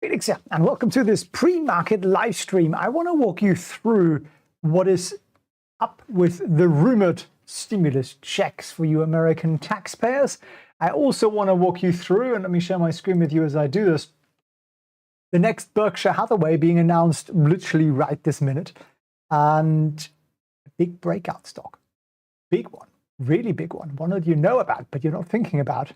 Felix here, and welcome to this pre-market live stream. I want to walk you through what is up with the rumored stimulus checks for you American taxpayers. I also want to walk you through, and let me share my screen with you as I do this, the next Berkshire Hathaway being announced literally right this minute, and a big breakout stock. Big one, really big one that you know about, but you're not thinking about.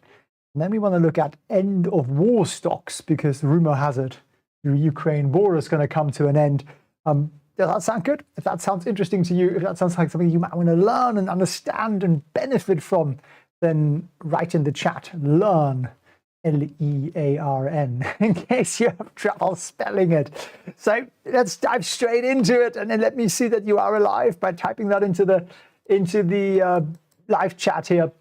And then we want to look at end of war stocks, because rumor has it the Ukraine war is going to come to an end. Does that sound good? If that sounds interesting to you, if that sounds like something you might want to learn and understand and benefit from, then write in the chat, learn, L-E-A-R-N, in case you have trouble spelling it. So let's dive straight into it, and then let me see that you are alive by typing that into the live chat here.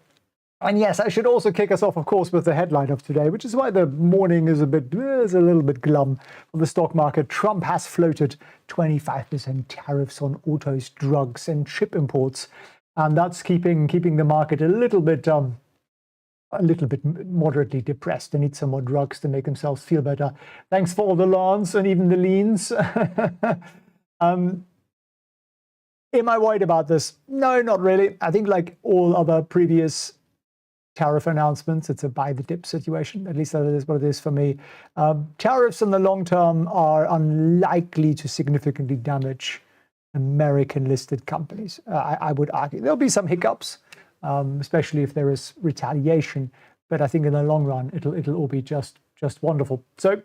And yes, I should also kick us off, of course, with the headline of today, which is why the morning is a little bit glum on the stock market. Trump has floated 25% tariffs on autos, drugs, and chip imports, and that's keeping the market a little bit moderately depressed. They need some more drugs to make themselves feel better. Thanks for all the lawns and even the leans. Am I worried about this? No, not really. I think like all other previous tariff announcements, it's a buy the dip situation. At least that is what it is for me. Tariffs in the long term are unlikely to significantly damage American listed companies. I would argue there'll be some hiccups, especially if there is retaliation. But I think in the long run, it'll all be just wonderful. So,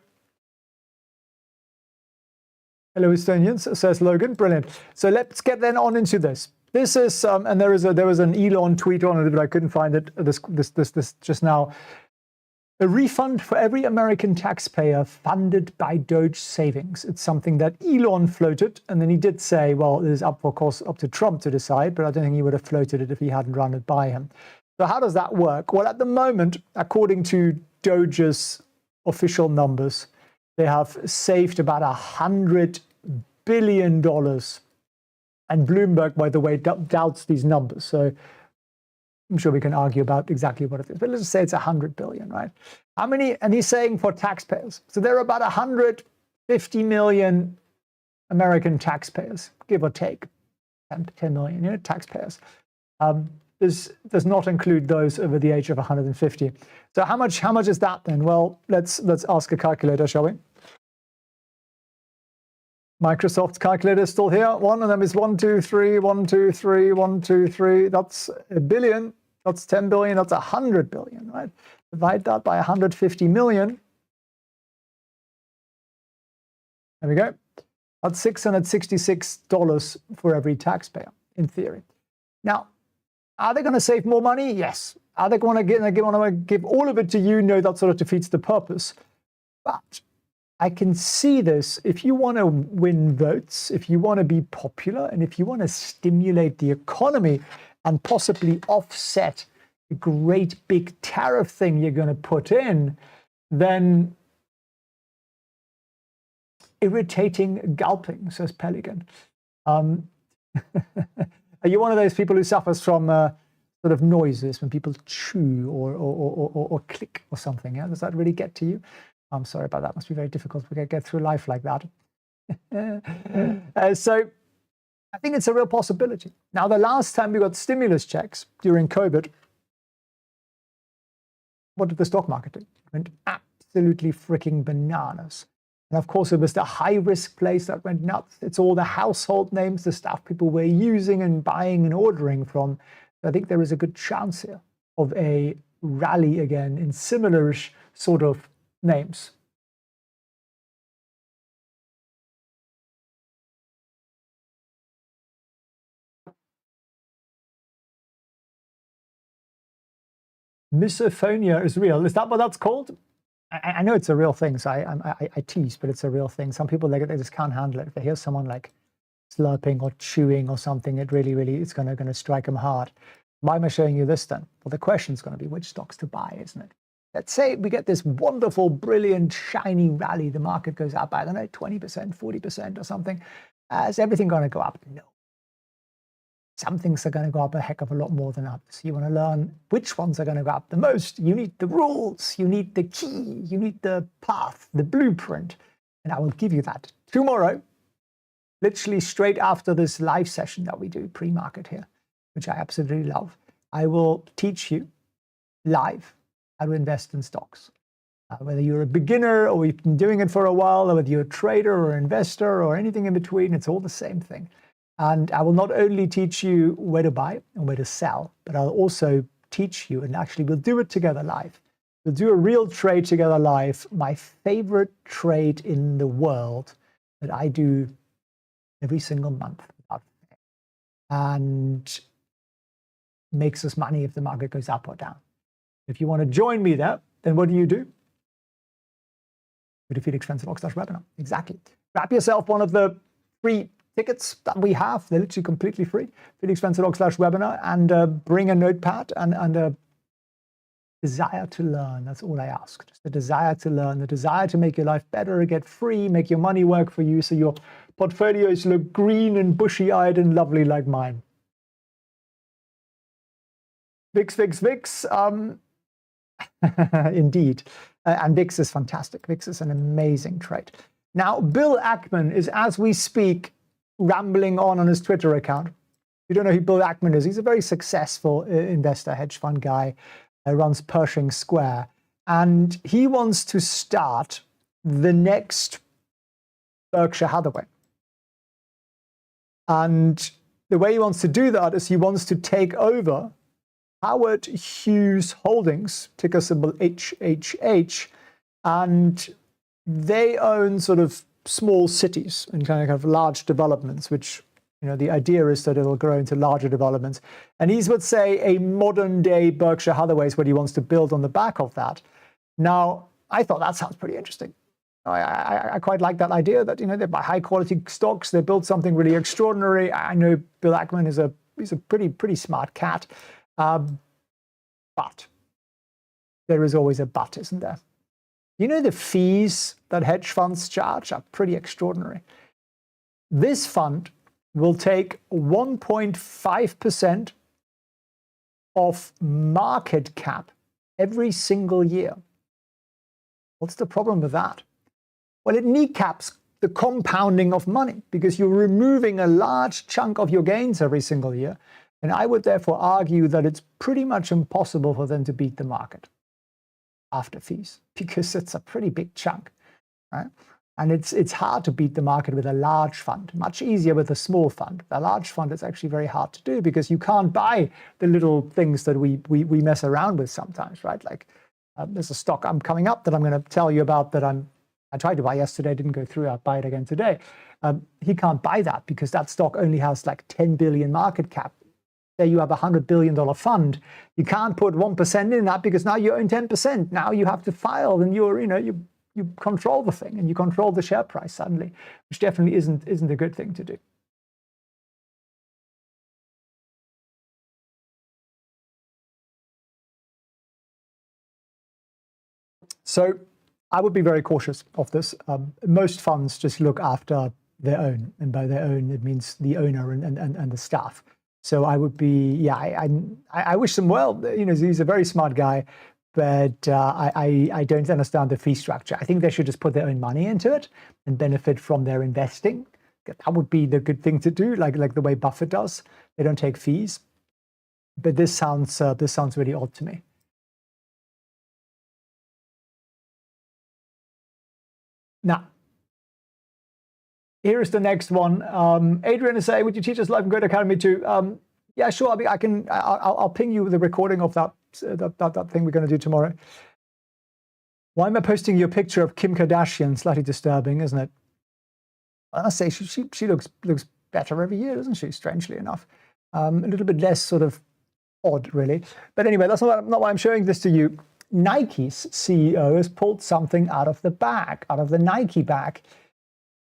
hello Estonians, says Logan. Brilliant. So let's get then on into this. This is, and there was an Elon tweet on it, but I couldn't find it this just now. A refund for every American taxpayer funded by Doge savings. It's something that Elon floated, and then he did say, well, it is up to Trump to decide, but I don't think he would have floated it if he hadn't run it by him. So how does that work? Well, at the moment, according to Doge's official numbers, they have saved about $100 billion. And Bloomberg, by the way, doubts these numbers. So I'm sure we can argue about exactly what it is. But let's just say it's 100 billion, right? How many? And he's saying for taxpayers. So there are about 150 million American taxpayers, give or take, 10 million taxpayers. This does not include those over the age of 150. So how much is that then? Well, let's ask a calculator, shall we? Microsoft's calculator is still here. One of them is 1, 2, 3, 1, 2, 3, 1, 2, 3. That's a billion. That's 10 billion. That's 100 billion, right? Divide that by 150 million. There we go. That's $666 for every taxpayer, in theory. Now, are they going to save more money? Yes. Are they going to give all of it to you? No, that sort of defeats the purpose. But I can see this. If you want to win votes, if you want to be popular, and if you want to stimulate the economy and possibly offset the great big tariff thing you're going to put in, then irritating gulping, says Pelican. Are you one of those people who suffers from sort of noises when people chew or click or something? Yeah? Does that really get to you? I'm sorry about that. It must be very difficult to get through life like that. So I think it's a real possibility. Now, the last time we got stimulus checks during COVID, what did the stock market do? It went absolutely freaking bananas. And of course, it was the high-risk place that went nuts. It's all the household names, the stuff people were using and buying and ordering from. So I think there is a good chance here of a rally again in similar-ish sort of names. Misophonia is real. Is that what that's called? I know it's a real thing, so I tease, but it's a real thing. Some people, they just can't handle it. If they hear someone like slurping or chewing or something, it really it's going to strike them hard. Why am I showing you this then? Well, the question's going to be which stocks to buy, isn't it? Let's say we get this wonderful, brilliant, shiny rally. The market goes up, I don't know, 20%, 40% or something. Is everything going to go up? No. Some things are going to go up a heck of a lot more than others. You want to learn which ones are going to go up the most. You need the rules, you need the key, you need the path, the blueprint. And I will give you that tomorrow, literally straight after this live session that we do pre-market here, which I absolutely love. I will teach you live how to invest in stocks. Whether you're a beginner or you've been doing it for a while, or whether you're a trader or an investor or anything in between, it's all the same thing. And I will not only teach you where to buy and where to sell, but I'll also teach you, and actually we'll do it together live. We'll do a real trade together live. My favorite trade in the world that I do every single month without fail, and makes us money if the market goes up or down. If you want to join me there, then what do? Go to felixprehn.org/webinar. Exactly. Grab yourself one of the free tickets that we have. They're literally completely free. felixprehn.org/webinar, and bring a notepad and a desire to learn. That's all I ask. Just the desire to learn, the desire to make your life better, get free, make your money work for you so your portfolios look green and bushy-eyed and lovely like mine. VIX, VIX, VIX. Indeed. And VIX is fantastic. VIX is an amazing trade. Now, Bill Ackman is, as we speak, rambling on his Twitter account. If you don't know who Bill Ackman is, he's a very successful investor, hedge fund guy, runs Pershing Square. And he wants to start the next Berkshire Hathaway. And the way he wants to do that is he wants to take over Howard Hughes Holdings, ticker symbol HHH, and they own sort of small cities and kind of large developments, which, you know, the idea is that it'll grow into larger developments. And he would say a modern day Berkshire Hathaway is what he wants to build on the back of that. Now, I thought that sounds pretty interesting. I quite like that idea that, you know, they buy high quality stocks, they build something really extraordinary. I know Bill Ackman is he's a pretty smart cat. But there is always a but, isn't there? You know, the fees that hedge funds charge are pretty extraordinary. This fund will take 1.5% of market cap every single year. What's the problem with that? Well, it kneecaps the compounding of money because you're removing a large chunk of your gains every single year. And I would therefore argue that it's pretty much impossible for them to beat the market after fees, because it's a pretty big chunk, right? And it's hard to beat the market with a large fund, much easier with a small fund. A large fund is actually very hard to do because you can't buy the little things that we mess around with sometimes, right? Like there's a stock I'm coming up that I'm going to tell you about that I tried to buy yesterday, didn't go through, I'll buy it again today. He can't buy that because that stock only has like 10 billion market cap. Say you have a $100 billion fund, you can't put 1% in that because now you own 10%. Now you have to file, and you control the thing and you control the share price suddenly, which definitely isn't a good thing to do. So I would be very cautious of this. Most funds just look after their own, and by their own it means the owner and the staff. So I would be, yeah, I wish him well. You know, he's a very smart guy, but I don't understand the fee structure. I think they should just put their own money into it and benefit from their investing. That would be the good thing to do, like the way Buffett does. They don't take fees. But this sounds really odd to me. Now, here is the next one. Adrian is saying, would you teach us live in Goat Academy too? Yeah, sure. I'll ping you the recording of that thing we're going to do tomorrow. Why am I posting your picture of Kim Kardashian? Slightly disturbing, isn't it? I say she looks better every year, doesn't she? Strangely enough, a little bit less sort of odd, really. But anyway, that's not why I'm showing this to you. Nike's CEO has pulled something out of the bag, out of the Nike bag.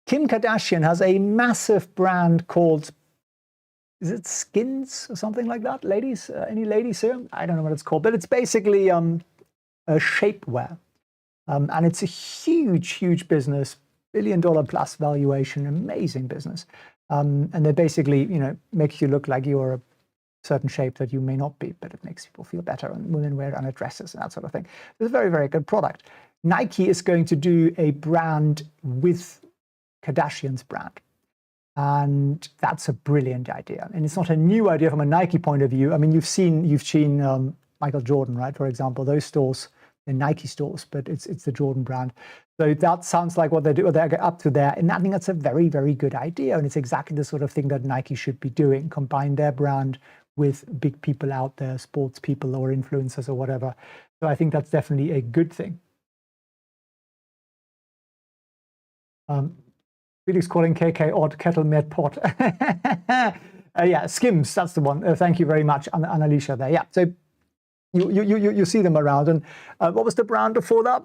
Kim Kardashian has a massive brand called, is it Skins or something like that? Ladies, any ladies here? I don't know what it's called, but it's basically a shapewear. And it's a huge business, $1 billion plus valuation, amazing business. And they basically, makes you look like you're a certain shape that you may not be, but it makes people feel better, and women wear it on dresses and that sort of thing. It's a very, very good product. Nike is going to do a brand with Kardashian's brand. And that's a brilliant idea. And it's not a new idea from a Nike point of view. I mean, you've seen Michael Jordan, right? For example, those stores, they're Nike stores, but it's the Jordan brand. So that sounds like what they're up to there. And I think that's a very, very good idea. And it's exactly the sort of thing that Nike should be doing, combine their brand with big people out there, sports people or influencers or whatever. So I think that's definitely a good thing. Felix calling KK odd, kettle met pot. Yeah, Skims, that's the one. Thank you very much, Annalicia there. Yeah, so you see them around. And what was the brand before that?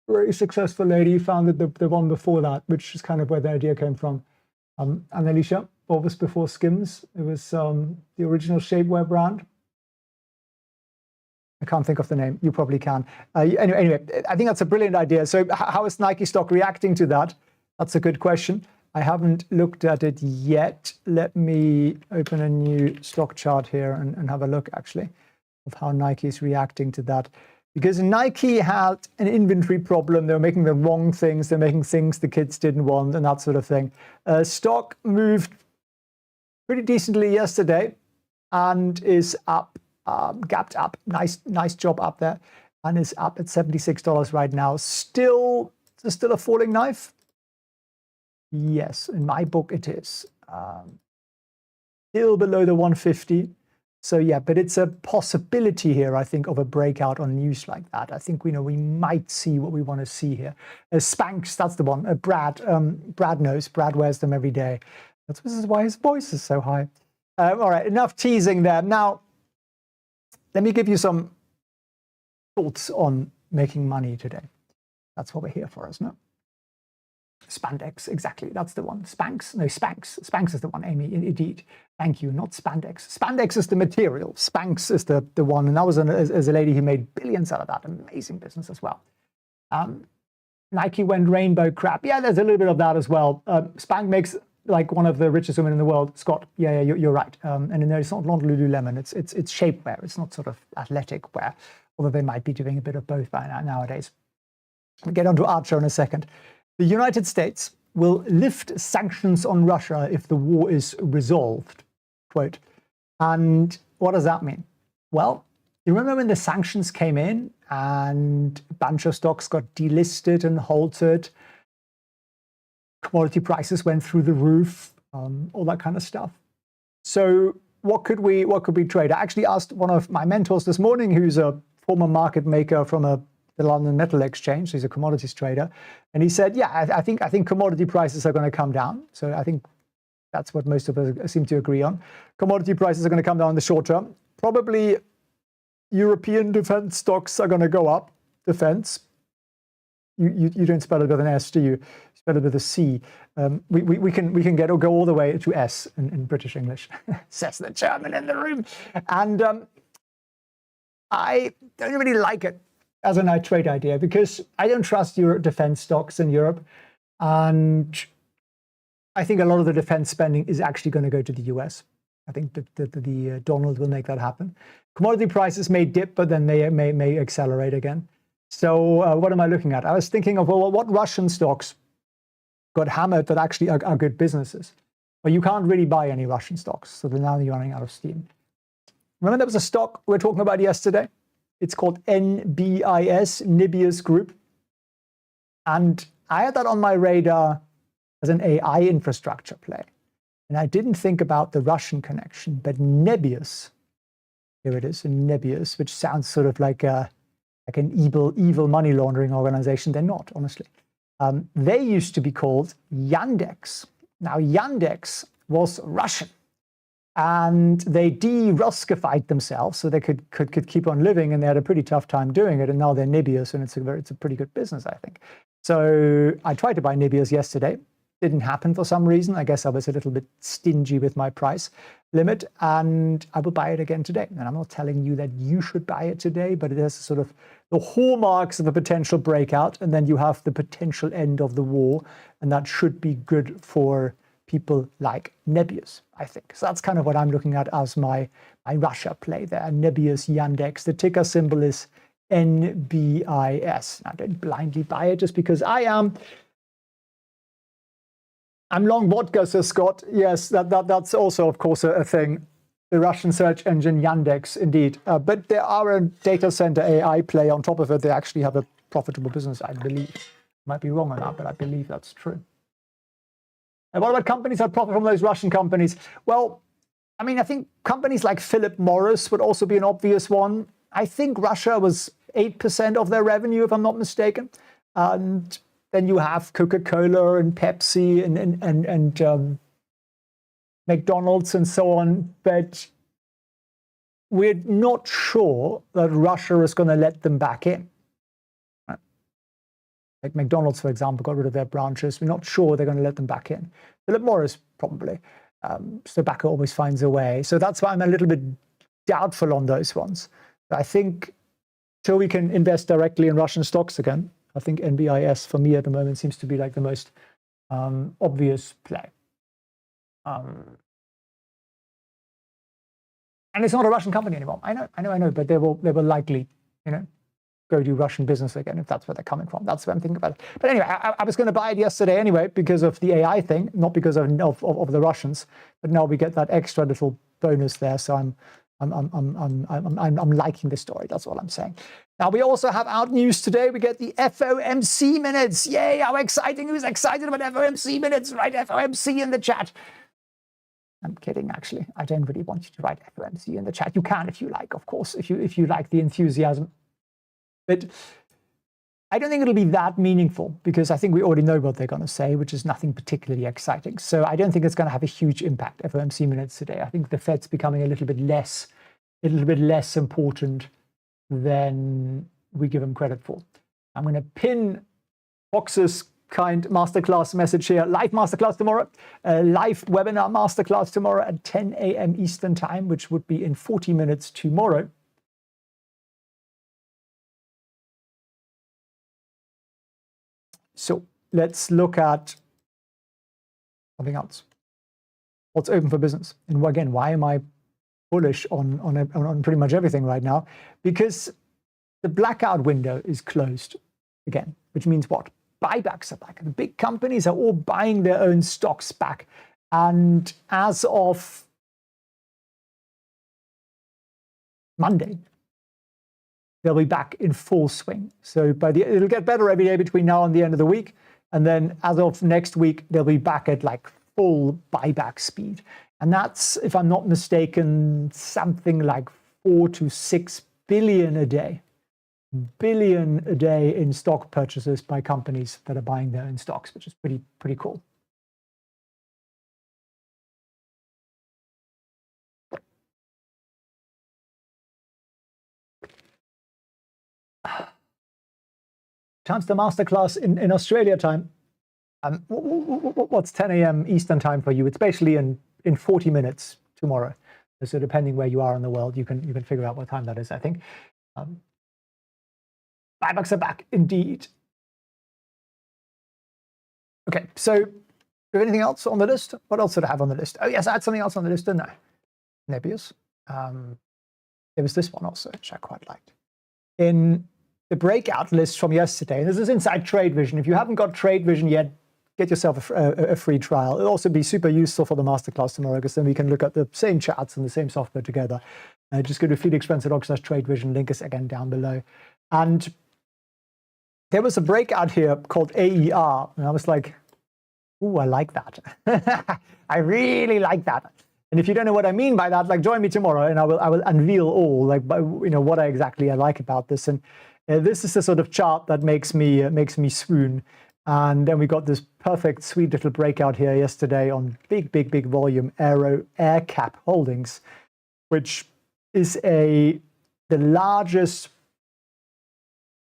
Very successful lady founded the one before that, which is kind of where the idea came from. Annalicia, what was before Skims? It was the original shapewear brand. I can't think of the name. You probably can. Anyway, I think that's a brilliant idea. So how is Nike stock reacting to that? That's a good question. I haven't looked at it yet. Let me open a new stock chart here and have a look, actually, of how Nike is reacting to that. Because Nike had an inventory problem. They were making the wrong things. They're making things the kids didn't want and that sort of thing. Stock moved pretty decently yesterday and is up, gapped up. Nice job up there, and is up at $76 right now. Still a falling knife. Yes, in my book it is. Still below the 150. So yeah, but it's a possibility here, I think, of a breakout on news like that. I think we might see what we want to see here. Spanx, that's the one. Brad knows. Brad wears them every day. This is why his voice is so high. All right, enough teasing there. Now, let me give you some thoughts on making money today. That's what we're here for, isn't it? Spandex, exactly. That's the one. Spanx. No, Spanx. Spanx is the one, Amy. Indeed. Thank you. Not spandex. Spandex is the material. Spanx is the one. And that was as a lady who made billions out of that. Amazing business as well. Nike went rainbow crap. Yeah, there's a little bit of that as well. Spanx makes like one of the richest women in the world. Scott, yeah, you're right. And in there, it's not Lululemon. It's shapewear. It's not sort of athletic wear, although they might be doing a bit of both by nowadays. We'll get onto Archer in a second. The United States will lift sanctions on Russia if the war is resolved, quote. And what does that mean? Well, you remember when the sanctions came in and a bunch of stocks got delisted and halted, commodity prices went through the roof, all that kind of stuff. So what could we trade? I actually asked one of my mentors this morning, who's a former market maker from the London Metal Exchange. He's a commodities trader. And he said, yeah, I think commodity prices are going to come down. So I think that's what most of us seem to agree on. Commodity prices are going to come down in the short term. Probably European defense stocks are going to go up. Defense. You don't spell it with an S, do you? You spell it with a C. We can go all the way to S in British English, says the German in the room. And I don't really like it as a night trade idea, because I don't trust your defense stocks in Europe. And I think a lot of the defense spending is actually going to go to the US. I think the Donald will make that happen. Commodity prices may dip, but then they may accelerate again. So what am I looking at? I was thinking of, well, what Russian stocks got hammered that actually are good businesses? Well, you can't really buy any Russian stocks, so they're now running out of steam. Remember there was a stock we were talking about yesterday? It's called NBIS, Nibius Group. And I had that on my radar as an AI infrastructure play. And I didn't think about the Russian connection, but Nebius, here it is, Nebius, which sounds sort of like an evil money laundering organization. They're not, honestly. They used to be called Yandex. Now, Yandex was Russian. And they de-Ruskified themselves so they could keep on living, and they had a pretty tough time doing it. And now they're Nibius, and it's a pretty good business, I think. So I tried to buy Nibius yesterday. Didn't happen for some reason. I guess I was a little bit stingy with my price limit, and I will buy it again today. And I'm not telling you that you should buy it today, but it has sort of the hallmarks of a potential breakout, and then you have the potential end of the war, and that should be good for people like Nebius, I think. So that's kind of what I'm looking at as my Russia play there. Nebius Yandex. The ticker symbol is NBIS. Now, don't blindly buy it just because I am. I'm long vodka, says Scott. Yes, that's also, of course, a thing. The Russian search engine Yandex, indeed. But there are a data center AI play on top of it. They actually have a profitable business, I believe. Might be wrong on that, but I believe that's true. And what about companies that profit from those Russian companies? Well, I mean, I think companies like Philip Morris would also be an obvious one. I think Russia was 8% of their revenue, if I'm not mistaken. And then you have Coca-Cola and Pepsi and McDonald's and so on. But we're not sure that Russia is going to let them back in. Like McDonald's, for example, got rid of their branches. We're not sure they're going to let them back in. Philip Morris, probably. Tobacco always finds a way. So that's why I'm a little bit doubtful on those ones. But I think till we can invest directly in Russian stocks again, I think NBIS for me at the moment seems to be like the most obvious play. And it's not a Russian company anymore. I know, but they will likely, go do Russian business again if that's where they're coming from. That's what I'm thinking about it. But anyway, I was going to buy it yesterday anyway because of the AI thing, not because of the Russians. But now we get that extra little bonus there, so I'm liking the story. That's all I'm saying. Now we also have out news today. We get the FOMC minutes. Yay! How exciting! Who's excited about FOMC minutes? Write FOMC in the chat. I'm kidding, actually. I don't really want you to write FOMC in the chat. You can if you like, of course, if you like the enthusiasm. But I don't think it'll be that meaningful because I think we already know what they're going to say, which is nothing particularly exciting. So I don't think it's going to have a huge impact, FOMC minutes today. I think the Fed's becoming a little bit less important than we give them credit for. I'm going to pin Fox's kind masterclass message here. Live masterclass tomorrow, live webinar masterclass tomorrow at 10 a.m. Eastern time, which would be in 40 minutes tomorrow. So let's look at something else. What's open for business? And again, why am I bullish on pretty much everything right now? Because the blackout window is closed again, which means what? Buybacks are back. The big companies are all buying their own stocks back. And as of Monday, they'll be back in full swing. So it'll get better every day between now and the end of the week. And then as of next week, they'll be back at like full buyback speed. And that's, if I'm not mistaken, something like 4 to 6 billion a day. Billion a day in stock purchases by companies that are buying their own stocks, which is pretty cool. Time's the masterclass in Australia time. What's 10 a.m. Eastern time for you? It's basically in 40 minutes tomorrow. So depending where you are in the world, you can figure out what time that is, I think. Buybacks are back, indeed. Okay, so do you have anything else on the list? What else did I have on the list? Oh, yes, I had something else on the list, didn't I? Nebius. There was this one also, which I quite liked. In the breakout list from yesterday, and this is inside Trade Vision. If you haven't got Trade Vision yet, get yourself a free trial. It'll also be super useful for the masterclass tomorrow because then we can look at the same charts and the same software together. Just go to felixprehn.org/Trade Vision. Link is again down below. And there was a breakout here called AER, and I was like, ooh, I like that. I really like that. And if you don't know what I mean by that, like join me tomorrow, and I will unveil all like what I like about this. And this is the sort of chart that makes me swoon. And then we got this perfect, sweet little breakout here yesterday on big volume Aero AirCap Holdings, which is the largest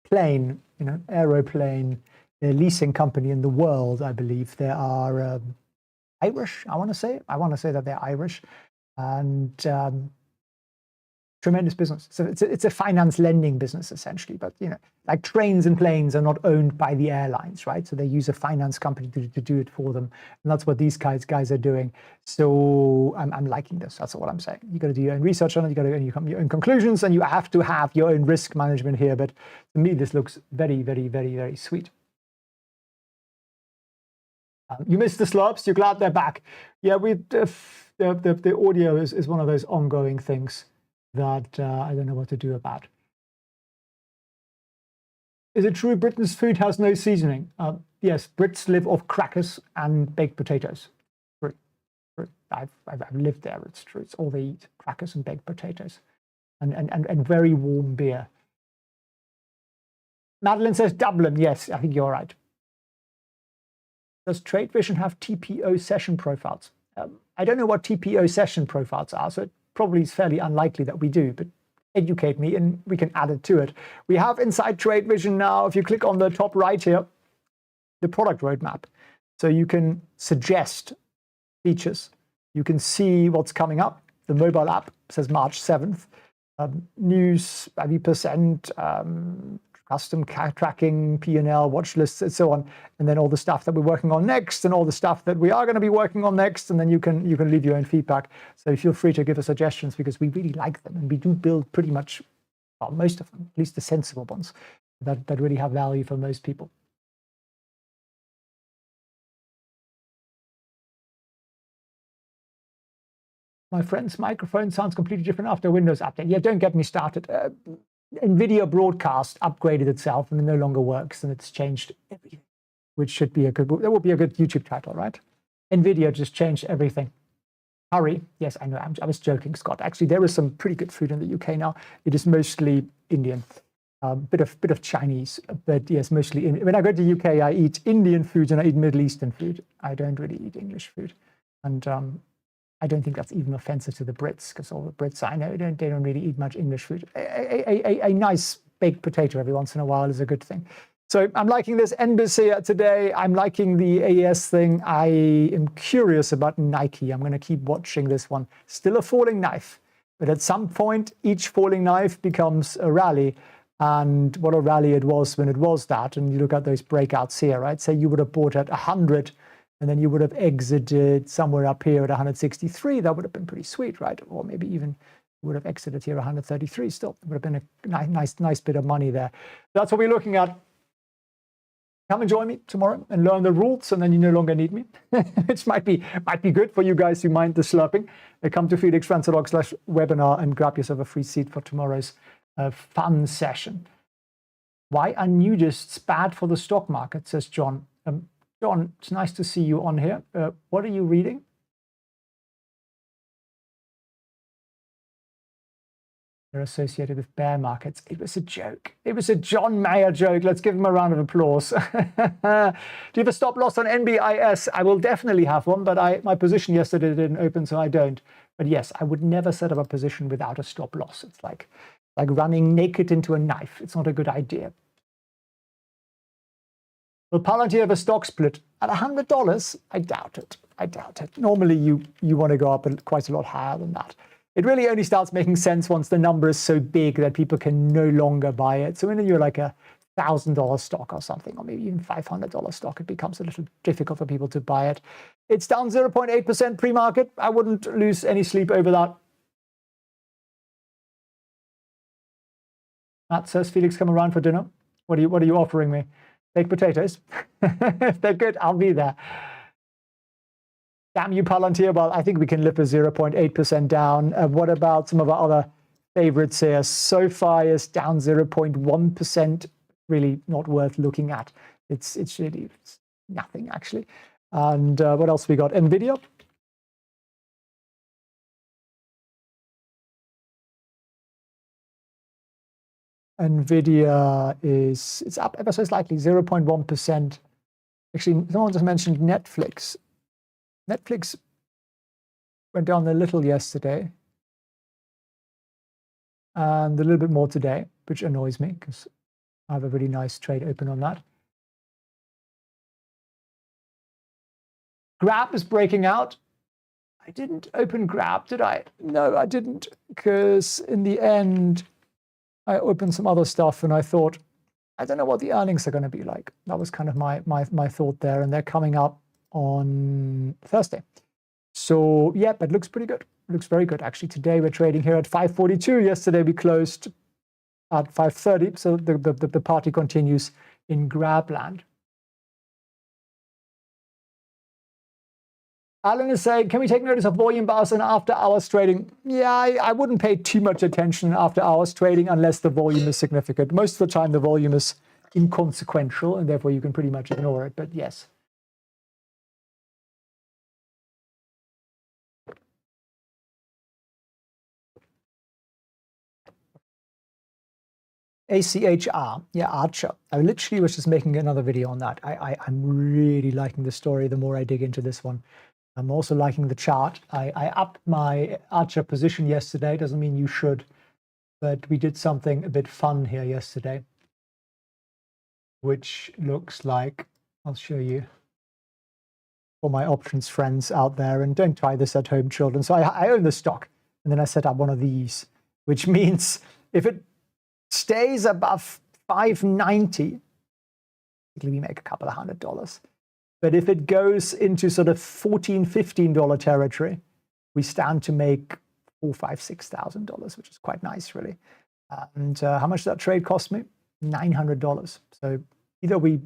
plane, aeroplane leasing company in the world, I believe. They are Irish, I want to say that they're Irish. And Tremendous business. So it's a finance lending business essentially, but like trains and planes are not owned by the airlines, right? So they use a finance company to do it for them, and that's what these guys are doing. So I'm liking this. That's what I'm saying. You got to do your own research on it. You got to come your own conclusions, and you have to have your own risk management here. But to me, this looks very, very, very, very sweet. You missed the slopes. You're glad they're back. Yeah, the audio is one of those ongoing things that I don't know what to do about. Is it true Britain's food has no seasoning? Yes, Brits live off crackers and baked potatoes. True. I've lived there. It's true. It's all they eat: crackers and baked potatoes, and very warm beer. Madeline says Dublin. Yes, I think you're right. Does Trade Vision have TPO session profiles? I don't know what TPO session profiles are, so it probably is fairly unlikely that we do, but educate me and we can add it to it. We have inside Trade Vision now, if you click on the top right here, the product roadmap. So you can suggest features. You can see what's coming up. The mobile app says March 7th. News, 30%, custom tracking, P&L, watch lists, and so on. And then all the stuff that we're working on next and all the stuff that we are going to be working on next. And then you can leave your own feedback. So feel free to give us suggestions because we really like them. And we do build pretty much, well, most of them, at least the sensible ones that really have value for most people. My friend's microphone sounds completely different after Windows update. Yeah, don't get me started. NVIDIA Broadcast upgraded itself and it no longer works, and it's changed everything, which should be that would be a good YouTube title, right? NVIDIA just changed everything. Curry, yes, I know, I was joking, Scott. Actually, there is some pretty good food in the UK now. It is mostly Indian, bit of Chinese, but yes, mostly Indian. When I go to UK, I eat Indian food and I eat Middle Eastern food. I don't really eat English food, and I don't think that's even offensive to the Brits, because all the Brits I know they don't really eat much English food. A nice baked potato every once in a while is a good thing. So I'm liking this NBC today. I'm liking the AES thing. I am curious about Nike. I'm going to keep watching this one. Still a falling knife, but at some point each falling knife becomes a rally. And what a rally it was when it was that. And you look at those breakouts here, right? Say you would have bought at 100. And then you would have exited somewhere up here at 163. That would have been pretty sweet, right? Or maybe even would have exited here at 133 still. It would have been a nice bit of money there. That's what we're looking at. Come and join me tomorrow and learn the rules, and then you no longer need me, which might be good for you guys who mind the slurping. Come to felixfranz.org/webinar and grab yourself a free seat for tomorrow's fun session. Why are nudists bad for the stock market, says John. John, it's nice to see you on here. What are you reading? They're associated with bear markets. It was a joke. It was a John Mayer joke. Let's give him a round of applause. Do you have a stop loss on NBIS? I will definitely have one, but my position yesterday didn't open, so I don't. But yes, I would never set up a position without a stop loss. It's like running naked into a knife. It's not a good idea. Will Palantir have a stock split at $100? I doubt it. I doubt it. Normally, you want to go up quite a lot higher than that. It really only starts making sense once the number is so big that people can no longer buy it. So when you're like a $1,000 stock or something, or maybe even $500 stock, it becomes a little difficult for people to buy it. It's down 0.8% pre-market. I wouldn't lose any sleep over that. Matt says, Felix, come around for dinner. What are you offering me? Baked potatoes. If they're good, I'll be there. Damn you, Palantir. Well, I think we can lift a 0.8% down. What about some of our other favorites here? SoFi is down 0.1%. Really not worth looking at. It's really nothing, actually. And what else we got? NVIDIA. NVIDIA it's up ever so slightly, 0.1%. Actually, someone just mentioned Netflix. Netflix went down a little yesterday and a little bit more today, which annoys me because I have a really nice trade open on that. Grab is breaking out. I didn't open Grab, did I? No, I didn't, because in the end, I opened some other stuff and I thought, I don't know what the earnings are going to be like. That was kind of my thought there, and they're coming up on Thursday. So yeah, that looks pretty good. Looks very good actually. Today we're trading here at 542. Yesterday we closed at 530. So the party continues in Grab land. Alan is saying, can we take notice of volume bars and after hours trading? Yeah, I wouldn't pay too much attention after hours trading unless the volume is significant. Most of the time the volume is inconsequential and therefore you can pretty much ignore it, but yes. ACHR, yeah, Archer. I literally was just making another video on that. I'm really liking the story the more I dig into this one. I'm also liking the chart. I upped my Archer position yesterday. Doesn't mean you should, but we did something a bit fun here yesterday, which looks like, I'll show you for my options friends out there, and don't try this at home, children. So I own the stock, and then I set up one of these, which means if it stays above 590, we make a couple of $100. But if it goes into sort of $14, $15 territory, we stand to make $4,000, $5,000, $6,000, which is quite nice, really. And how much did that trade cost me? $900. So either we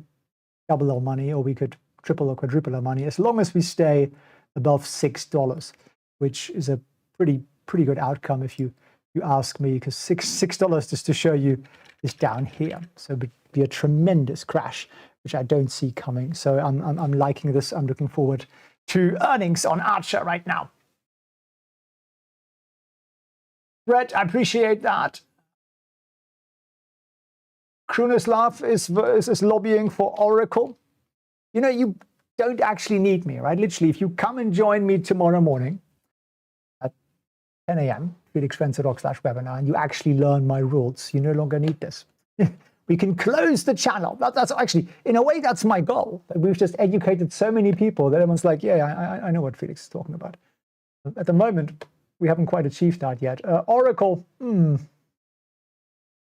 double our money or we could triple or quadruple our money, as long as we stay above $6, which is a pretty good outcome if you ask me, because $6, just to show you, is down here. So it would be a tremendous crash, which I don't see coming. So I'm liking this. I'm looking forward to earnings on Archer right now. Brett, I appreciate that. Krunislav is lobbying for Oracle. You know, you don't actually need me, right? Literally, if you come and join me tomorrow morning at 10 a.m., felixprehn.org/webinar, and you actually learn my rules, you no longer need this. We can close the channel. That's actually, in a way, that's my goal. We've just educated so many people that everyone's like, yeah, I know what Felix is talking about. At the moment, we haven't quite achieved that yet. Oracle, yeah,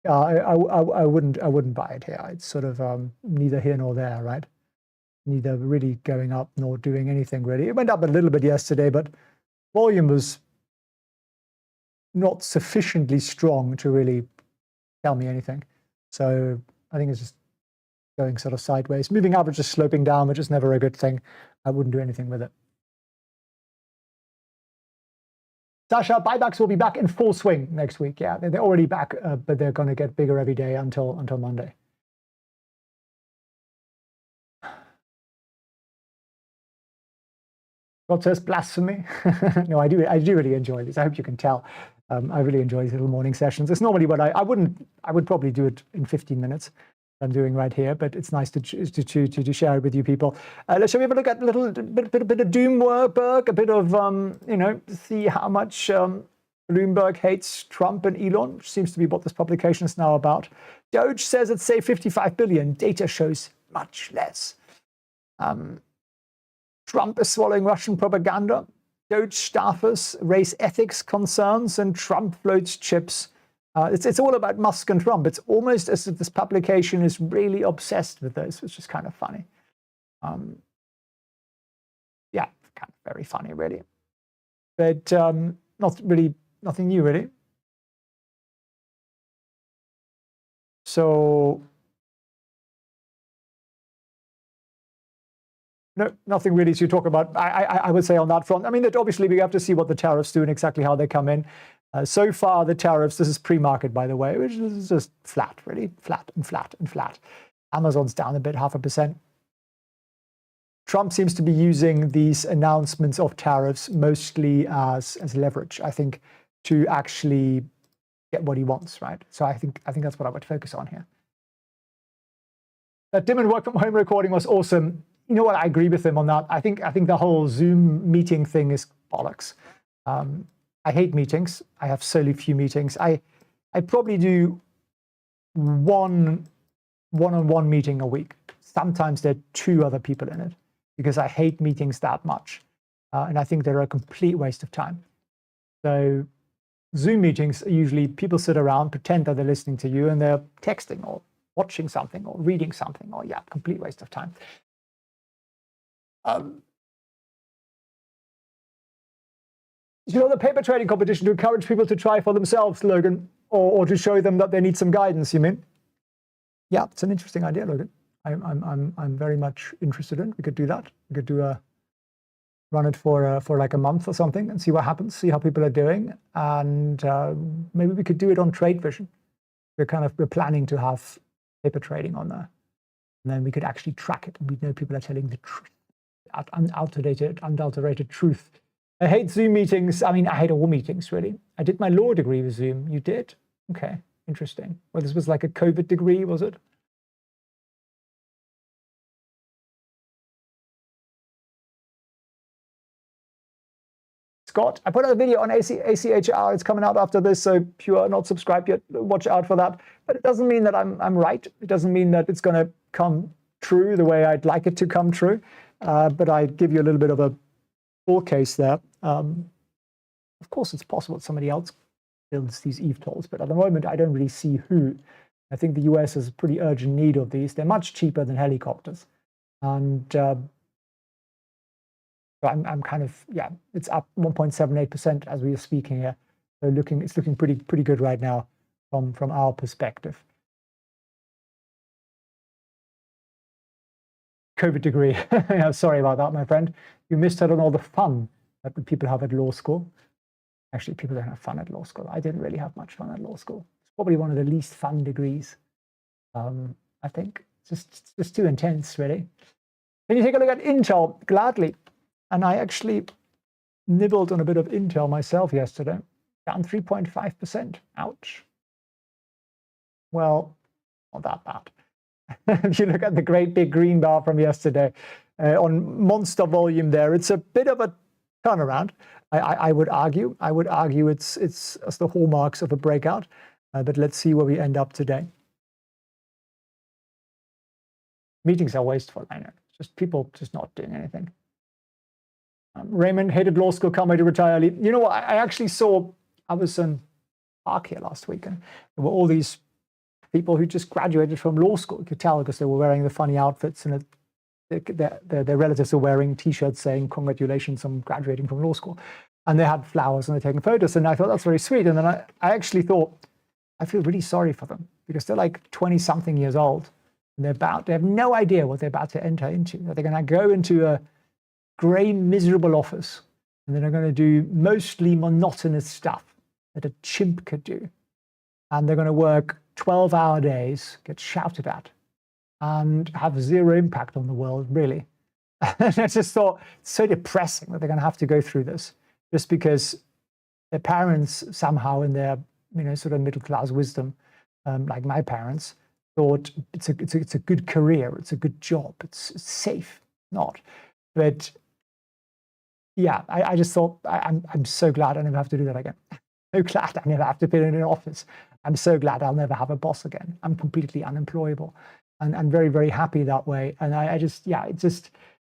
I wouldn't buy it here. It's sort of neither here nor there, right? Neither really going up nor doing anything really. It went up a little bit yesterday, but volume was not sufficiently strong to really tell me anything. So I think it's just going sort of sideways. Moving average is sloping down, which is never a good thing. I wouldn't do anything with it. Sasha, buybacks will be back in full swing next week. Yeah, they're already back, but they're going to get bigger every day until Monday. God says blasphemy. No, I do really enjoy this. I hope you can tell. I really enjoy these little morning sessions. It's normally what I would probably do it in 15 minutes. I'm doing right here, but it's nice to share it with you people. Shall we have a look at a little bit of Doomberg, a bit of see how much Bloomberg hates Trump and Elon, which seems to be what this publication is now about. Doge says it's saved 55 billion. Data shows much less. Trump is swallowing Russian propaganda. Doge staffers raise ethics concerns, and Trump floats chips. It's all about Musk and Trump. It's almost as if this publication is really obsessed with this, which is kind of funny. Yeah, kind of very funny, really. But not really, nothing new, really. So, no, nothing really to talk about, I would say, on that front. I mean, obviously, we have to see what the tariffs do and exactly how they come in. So far, the tariffs, this is pre-market, by the way, which is just flat, really, flat and flat and flat. Amazon's down a bit, 0.5%. Trump seems to be using these announcements of tariffs mostly as leverage, I think, to actually get what he wants, right? So I think that's what I would focus on here. That dim and work from home recording was awesome. You know what? I agree with him on that. I think the whole Zoom meeting thing is bollocks. I hate meetings. I have so few meetings. I probably do one-on-one meeting a week. Sometimes there are 2 other people in it because I hate meetings that much. And I think they're a complete waste of time. So Zoom meetings, usually people sit around, pretend that they're listening to you, and they're texting or watching something or reading something, or yeah, complete waste of time. The paper trading competition to encourage people to try for themselves, Logan, or to show them that they need some guidance, you mean? Yeah, it's an interesting idea, Logan. I'm very much interested in. We could do that. We could run it for like a month or something and see what happens, see how people are doing, and maybe we could do it on Trade Vision. We're planning to have paper trading on there, and then we could actually track it, and we know people are telling the truth, unadulterated truth. I hate Zoom meetings. I mean, I hate all meetings, really. I did my law degree with Zoom. You did? Okay, interesting. Well, this was like a COVID degree, was it? Scott, I put out a video on ACHR. It's coming out after this, so if you are not subscribed yet, watch out for that. But it doesn't mean that I'm right. It doesn't mean that it's going to come true the way I'd like it to come true. But I give you a little bit of a full case there. Of course, it's possible that somebody else builds these EVE tolls, but at the moment, I don't really see who. I think the US has a pretty urgent need of these. They're much cheaper than helicopters. And I'm it's up 1.78% as we are speaking here. So it's looking pretty good right now from our perspective. COVID degree. Yeah, sorry about that, my friend. You missed out on all the fun that people have at law school. Actually, people don't have fun at law school. I didn't really have much fun at law school. It's probably one of the least fun degrees. I think it's just too intense, really. Can you take a look at Intel? Gladly. And I actually nibbled on a bit of Intel myself yesterday, down 3.5%. Ouch. Well, not that bad. If you look at the great big green bar from yesterday, on monster volume there, it's a bit of a turnaround. I would argue it's the hallmarks of a breakout. But let's see where we end up today. Meetings are wasteful, I know. Just people just not doing anything. Raymond, hated law school, can't wait to retire early. You know what? I actually saw, I was in Park here last week, and there were all these people who just graduated from law school. You could tell because they were wearing the funny outfits, and their relatives were wearing T-shirts saying, congratulations on graduating from law school. And they had flowers and they're taking photos. And I thought, that's very sweet. And then I actually thought, I feel really sorry for them because they're like 20-something years old. And they have no idea what they're about to enter into. They're going to go into a grey, miserable office, and then they're going to do mostly monotonous stuff that a chimp could do. And they're going to work 12-hour days, get shouted at, and have zero impact on the world, really. And I just thought, it's so depressing that they're going to have to go through this, just because their parents somehow in their, sort of middle-class wisdom, like my parents, thought it's a good career, it's a good job, it's safe. Not. But yeah, I just thought, I'm so glad I never have to do that again. So glad I never have to be in an office. I'm so glad I'll never have a boss again. I'm completely unemployable, and very, very happy that way. And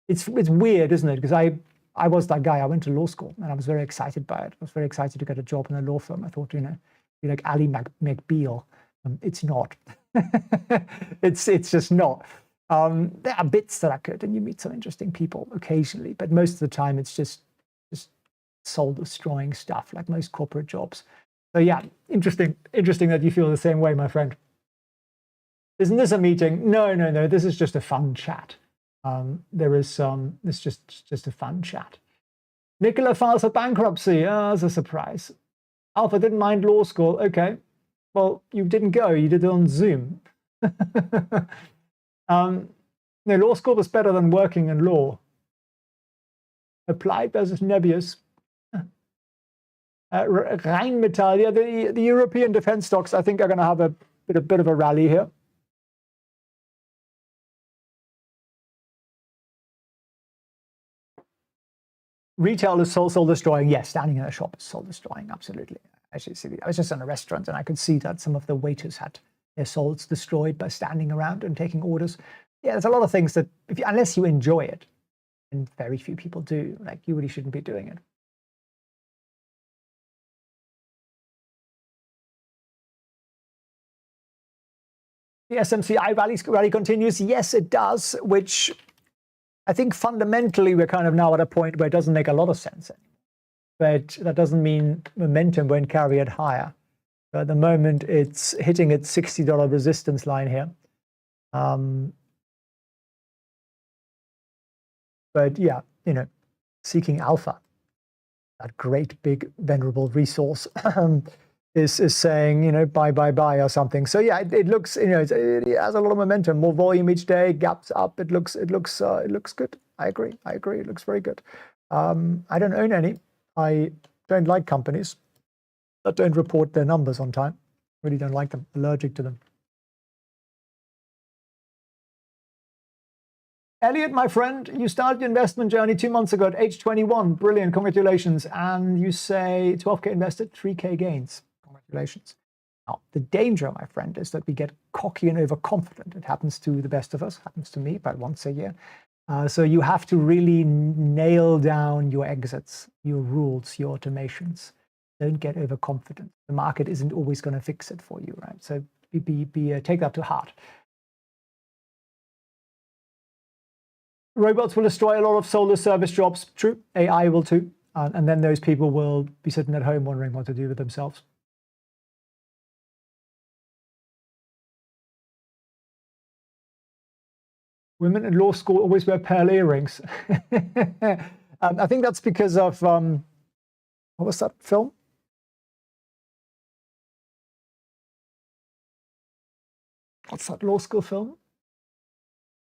it's weird, isn't it? Because I was that guy. I went to law school and I was very excited by it. I was very excited to get a job in a law firm. I thought, be like Ali McBeal. It's not. It's just not. There are bits that I could, and you meet some interesting people occasionally, but most of the time it's just soul-destroying stuff, like most corporate jobs. So yeah, interesting that you feel the same way, my friend. Isn't this a meeting? No. This is just a fun chat. It's just a fun chat. Nicola files for bankruptcy. As a surprise. Alpha didn't mind law school. Okay. Well, you didn't go. You did it on Zoom. Law school was better than working in law. Applied versus Nebius. Rheinmetall, yeah, the European defense stocks, I think, are going to have a bit of a rally here. Retail is soul destroying. Yes, standing in a shop is soul destroying. Absolutely. Actually, I was just in a restaurant and I could see that some of the waiters had their souls destroyed by standing around and taking orders. Yeah, there's a lot of things that, unless you enjoy it, and very few people do. Like, you really shouldn't be doing it. The SMCI rally continues. Yes, it does, which I think fundamentally we're kind of now at a point where it doesn't make a lot of sense anymore. But that doesn't mean momentum won't carry it higher. So at the moment, it's hitting its $60 resistance line here. But yeah, you know, seeking alpha, that great big venerable resource, is saying, you know, buy or something. So yeah, it looks, you know, it has a lot of momentum, more volume each day, gaps up. It looks good. I agree. It looks very good. I don't own any. I don't like companies that don't report their numbers on time. Really don't like them. Allergic to them. Elliot, my friend, you started your investment journey 2 months ago at age 21. Brilliant. Congratulations. And you say 12K invested, 3K gains. Congratulations. Now, the danger, my friend, is that we get cocky and overconfident. It happens to the best of us, happens to me about once a year. So you have to really nail down your exits, your rules, your automations. Don't get overconfident. The market isn't always going to fix it for you, right? So take that to heart. Robots will destroy a lot of soulless service jobs. True. AI will too. And then those people will be sitting at home wondering what to do with themselves. Women in law school always wear pearl earrings. I think that's because of, what was that film? What's that law school film?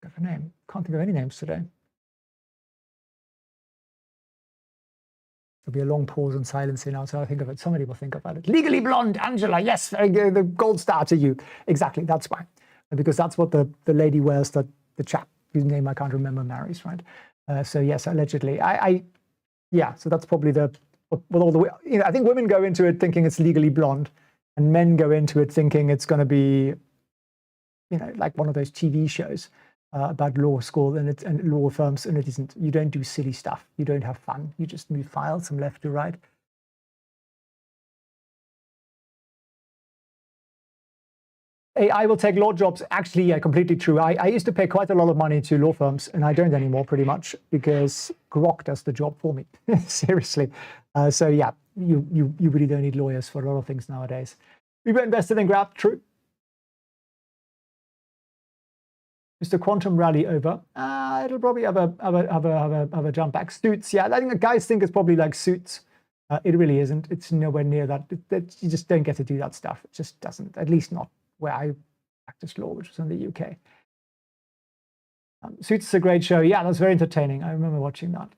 Got a name. Can't think of any names today. There'll be a long pause and silence here now, so I think of it. Somebody will think about it. Legally Blonde, Angela. Yes, the gold star to you. Exactly, that's why. Because that's what the lady wears that the chap whose name I can't remember marries, right? So yes, allegedly. Yeah, so that's probably with all the way. You know, I think women go into it thinking it's Legally Blonde, and men go into it thinking it's going to be, you know, like one of those TV shows about law school and law firms, and it isn't. You don't do silly stuff. You don't have fun. You just move files from left to right. AI will take law jobs. Actually, yeah, completely true. I used to pay quite a lot of money to law firms, and I don't anymore, pretty much, because Grok does the job for me. Seriously. So yeah, you really don't need lawyers for a lot of things nowadays. We were invested in Grab. True. Is the quantum rally over? It'll probably have a jump back. Suits, yeah. I think the guys think it's probably like Suits. It really isn't. It's nowhere near that. You just don't get to do that stuff. It just doesn't. At least not where I practiced law, which was in the UK. Suits is a great show. Yeah, that's very entertaining. I remember watching that.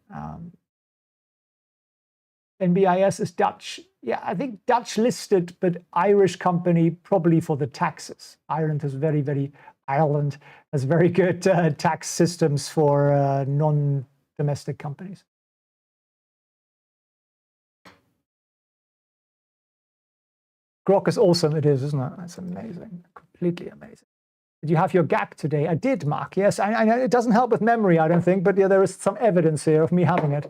NBIS is Dutch. Yeah, I think Dutch listed, but Irish company probably for the taxes. Ireland has very good tax systems for non-domestic companies. Grok is awesome. It is, isn't it? That's amazing. Completely amazing. Did you have your GAC today? I did, Mark. Yes, I know it doesn't help with memory, I don't think, but yeah, there is some evidence here of me having it.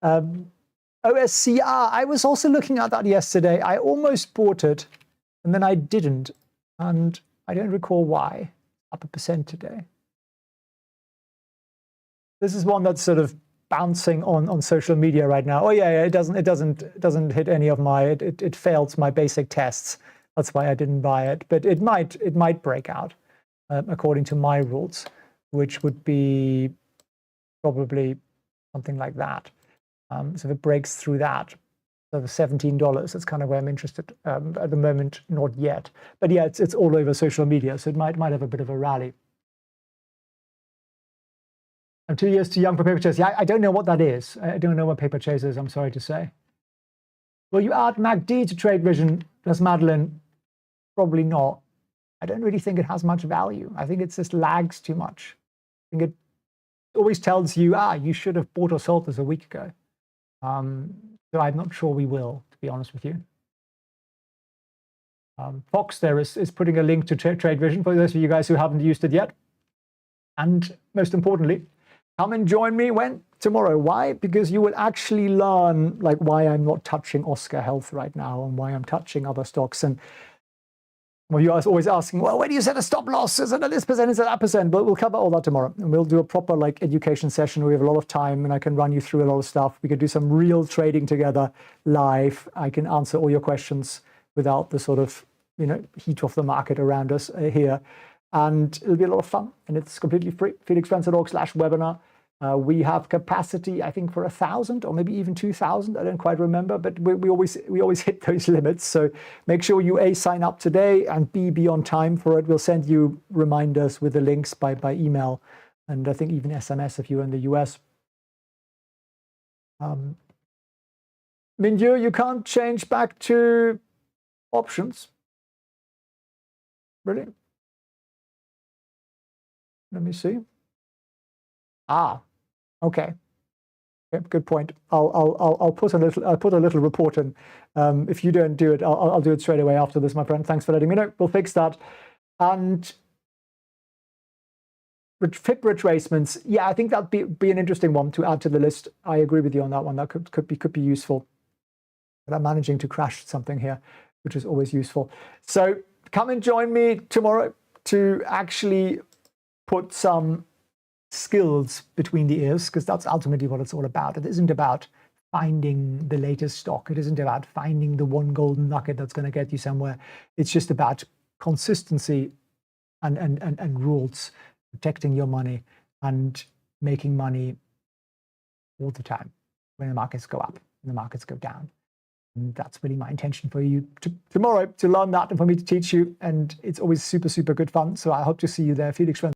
OSCR, I was also looking at that yesterday. I almost bought it, and then I didn't, and I don't recall why. Up 1% today. This is one that's sort of bouncing on social media right now. Oh yeah, it doesn't hit any of my. It fails my basic tests. That's why I didn't buy it. But it might break out according to my rules, which would be probably something like that. So if it breaks through that, so the $17, that's kind of where I'm interested at the moment. Not yet, but yeah, it's all over social media, so it might have a bit of a rally. I'm 2 years too young for paper chase. Yeah, I don't know what that is. I don't know what paper chase is. I'm sorry to say. Will you add MACD to Trade Vision? Does Madeline? Probably not. I don't really think it has much value. I think it just lags too much. I think it always tells you, you should have bought or sold this a week ago. So I'm not sure we will, to be honest with you. Fox there is putting a link to Trade Vision for those of you guys who haven't used it yet. And most importantly, come and join me when tomorrow. Why? Because you will actually learn like why I'm not touching Oscar Health right now and why I'm touching other stocks. And well, you are always asking, well, where do you set a stop loss? Is it at this percent? Is it that percent? But we'll cover all that tomorrow. And we'll do a proper like education session. We have a lot of time and I can run you through a lot of stuff. We can do some real trading together live. I can answer all your questions without the sort of, heat of the market around us here. And it'll be a lot of fun. And it's completely free. felixprehn.org/webinar. We have capacity, I think, for 1,000 or maybe even 2,000. I don't quite remember, but we always hit those limits. So make sure you A, sign up today, and B, be on time for it. We'll send you reminders with the links by email, and I think even SMS if you're in the US. Minju, you can't change back to options. Really? Let me see. Okay. Yep, good point. I'll put a little report in. If you don't do it, I'll do it straight away after this, my friend. Thanks for letting me know. We'll fix that. And FIP retracements, yeah, I think that'd be an interesting one to add to the list. I agree with you on that one. That could be useful. But I'm managing to crash something here, which is always useful. So come and join me tomorrow to actually put some skills between the ears, because that's ultimately what it's all about. It isn't about finding the latest stock. It isn't about finding the one golden nugget that's going to get you somewhere. It's just about consistency and rules, protecting your money and making money all the time when the markets go up and the markets go down. And that's really my intention for you tomorrow, to learn that and for me to teach you. And it's always super, super good fun. So I hope to see you there. Felix Prehn.